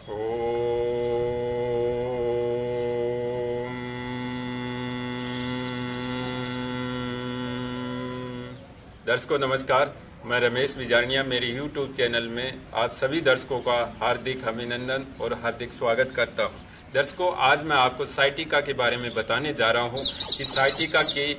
ओम। दर्शकों नमस्कार, मैं रमेश बिजारनिया मेरे YouTube चैनल में आप सभी दर्शकों का हार्दिक अभिनंदन और हार्दिक स्वागत करता हूं। दर्शकों, आज मैं आपको साइटिका के बारे में बताने जा रहा हूं कि साइटिका की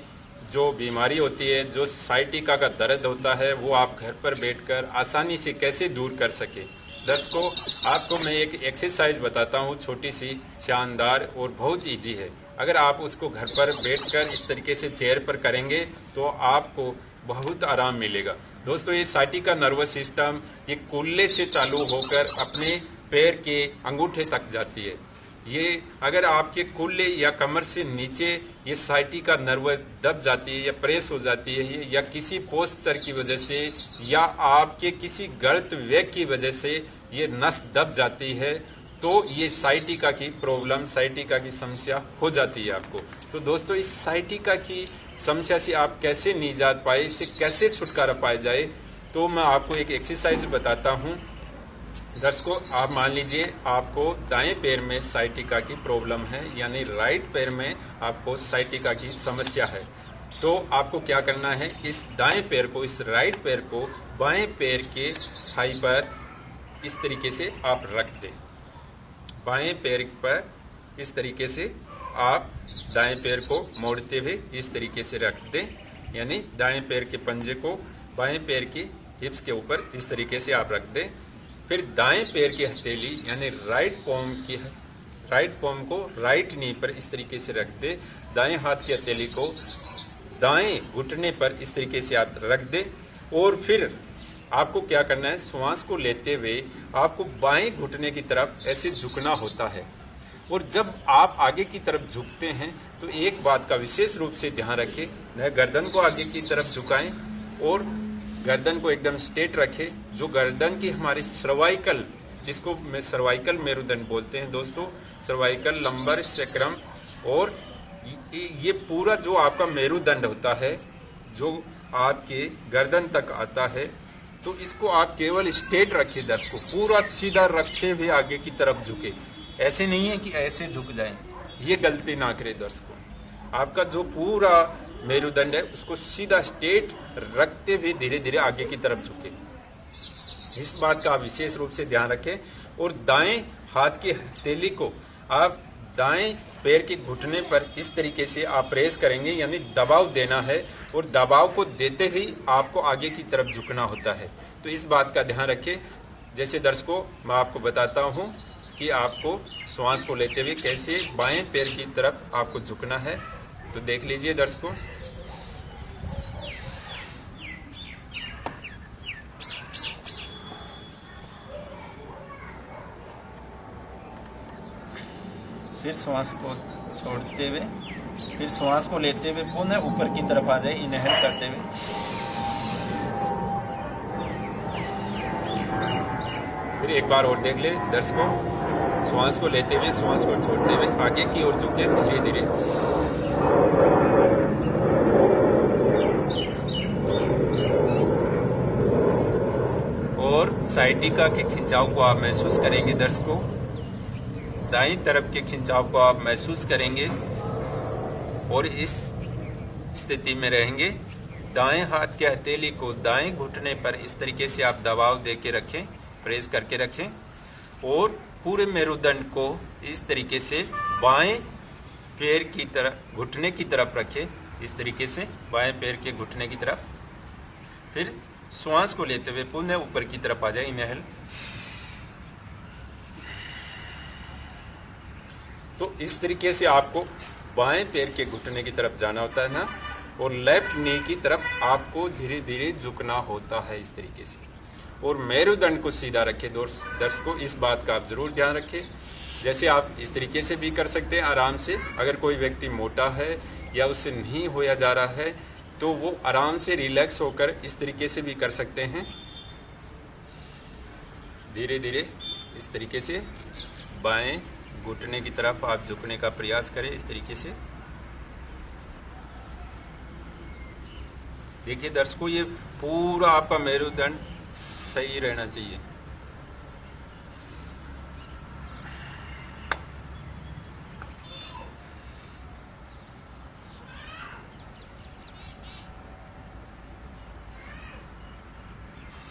जो बीमारी होती है, जो साइटिका का दर्द होता है, वो आप घर पर बैठकर आसानी से कैसे दूर कर सके। दर्शकों, आपको मैं एक एक्सरसाइज बताता हूँ, छोटी सी, शानदार और बहुत इजी है। अगर आप उसको घर पर बैठकर इस तरीके से चेयर पर करेंगे तो आपको बहुत आराम मिलेगा। दोस्तों, ये साइटिका नर्वस सिस्टम ये कुल्ले से चालू होकर अपने पैर के अंगूठे तक जाती है। ये अगर आपके कुल्ले या कमर से नीचे ये साइटिका नर्व दब जाती है या प्रेस हो जाती है या किसी पोस्चर की वजह से या आपके किसी गलत वेग की वजह से ये नस दब जाती है, तो ये साइटिका की प्रॉब्लम, साइटिका की समस्या हो जाती है आपको। तो दोस्तों, इस साइटिका की समस्या से आप कैसे निजात पाए, इससे कैसे छुटकारा पाया जाए, तो मैं आपको एक एक्सरसाइज बताता हूँ। दर्शकों, आप मान लीजिए आपको दाएं पैर में साइटिका की प्रॉब्लम है, यानी राइट पैर में आपको साइटिका की समस्या है। तो आपको क्या करना है, इस दाएं पैर को, इस राइट पैर को बाएं पैर के थाई पर इस तरीके से आप रख दें। बाएं पैर पर इस तरीके से आप दाएं पैर को मोड़ते हुए इस तरीके से रख दें, यानी दाएं पैर के पंजे को बाएं पैर की हिप्स के ऊपर इस तरीके से आप रख दें। फिर दाएं पैर की हथेली यानी राइट पॉम को राइट नी पर इस तरीके से रख दे। दाएं हाथ की हथेली को दाएं घुटने पर इस तरीके से आप रख दे। और फिर आपको क्या करना है, श्वास को लेते हुए आपको बाएं घुटने की तरफ ऐसे झुकना होता है। और जब आप आगे की तरफ झुकते हैं तो एक बात का विशेष रूप से ध्यान रखें, गर्दन को आगे की तरफ झुकाएं और गर्दन को एकदम स्ट्रेट रखें। जो गर्दन की हमारी सर्वाइकल, जिसको मैं सर्वाइकल मेरुदंड बोलते हैं दोस्तों, सर्वाइकल, लंबर, सैक्रम, और ये पूरा जो आपका मेरुदंड होता है, जो आपके गर्दन तक आता है, तो इसको आप केवल स्ट्रेट रखिए। दर्शकों, पूरा सीधा रखते हुए आगे की तरफ झुके। ऐसे नहीं है कि ऐसे झुक जाएं, ये गलती ना करें दर्शकों। आपका जो पूरा मेरुदंड है उसको सीधा स्ट्रेट रखते हुए धीरे धीरे आगे की तरफ झुके। इस बात का आप विशेष रूप से ध्यान रखें। और दाएं हाथ की हथेली को आप दाएं पैर के घुटने पर इस तरीके से आप प्रेस करेंगे, यानी दबाव देना है, और दबाव को देते ही आपको आगे की तरफ झुकना होता है। तो इस बात का ध्यान रखें। जैसे दर्शकों, मैं आपको बताता हूं कि आपको श्वास को लेते हुए कैसे बाएं पैर की तरफ आपको झुकना है। तो देख लीजिए दर्शकों, फिर श्वास को छोड़ते हुए, फिर श्वास को लेते हुए पुनः ऊपर की तरफ आ जाए, इनहेल करते हुए। फिर एक बार और देख ले दर्शकों, श्वास को लेते हुए, श्वास को छोड़ते हुए आगे की ओर झुके धीरे धीरे। और साइटिका के खिंचाव को आप महसूस करेंगे दर्शकों, दाईं तरफ के खिंचाव को आप महसूस करेंगे और इस स्थिति में रहेंगे। दाएं हाथ के हथेली को दाएं घुटने पर इस तरीके से आप दबाव दे के रखें, प्रेस करके रखें, और पूरे मेरुदंड को इस तरीके से बाएं पैर की तरफ, घुटने की तरफ रखें, इस तरीके से बाएं पैर के घुटने की तरफ। फिर श्वास को लेते हुए पुनः ऊपर की तरफ आ जाए, इनहेल। तो इस तरीके से आपको बाएं पैर के घुटने की तरफ जाना होता है ना, और लेफ्ट नी की तरफ आपको धीरे धीरे झुकना होता है इस तरीके से। और मेरुदंड को सीधा रखें दर्शकों, इस बात का आप जरूर ध्यान रखें। जैसे आप इस तरीके से भी कर सकते हैं आराम से। अगर कोई व्यक्ति मोटा है या उससे नहीं होया जा रहा है तो वो आराम से रिलैक्स होकर इस तरीके से भी कर सकते हैं। धीरे धीरे इस तरीके से बाएं घुटने की तरफ आप झुकने का प्रयास करें, इस तरीके से। देखिए दर्शकों, ये पूरा आपका मेरुदंड सही रहना चाहिए।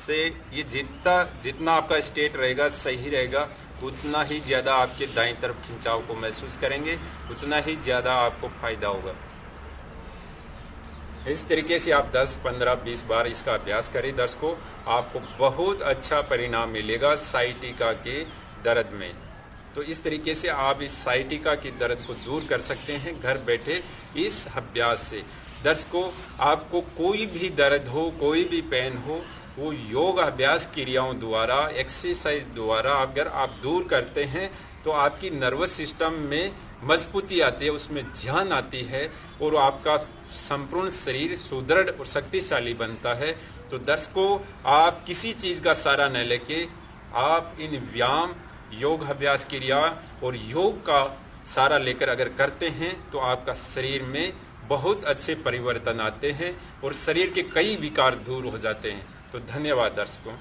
से ये जितना आपका स्टेट रहेगा, सही रहेगा, उतना ही ज़्यादा आपके दाईं तरफ खिंचाव को महसूस करेंगे, उतना ही ज़्यादा आपको फायदा होगा। इस तरीके से आप 10, 15, 20 बार इसका अभ्यास करें दर्शकों, आपको बहुत अच्छा परिणाम मिलेगा साइटिका के दर्द में। तो इस तरीके से आप इस साइटिका की दर्द को दूर कर सकते हैं घर बैठे इस अभ्यास से। दर्शकों, आपको कोई भी दर्द हो, कोई भी पेन हो, वो योग अभ्यास क्रियाओं द्वारा, एक्सरसाइज द्वारा अगर आप दूर करते हैं तो आपकी नर्वस सिस्टम में मजबूती आती है, उसमें जान आती है और आपका संपूर्ण शरीर सुदृढ़ और शक्तिशाली बनता है। तो दर्शकों, आप किसी चीज़ का सहारा न लेके आप इन व्यायाम, योग अभ्यास क्रिया और योग का सहारा लेकर अगर करते हैं तो आपका शरीर में बहुत अच्छे परिवर्तन आते हैं और शरीर के कई विकार दूर हो जाते हैं। तो धन्यवाद दर्शकों।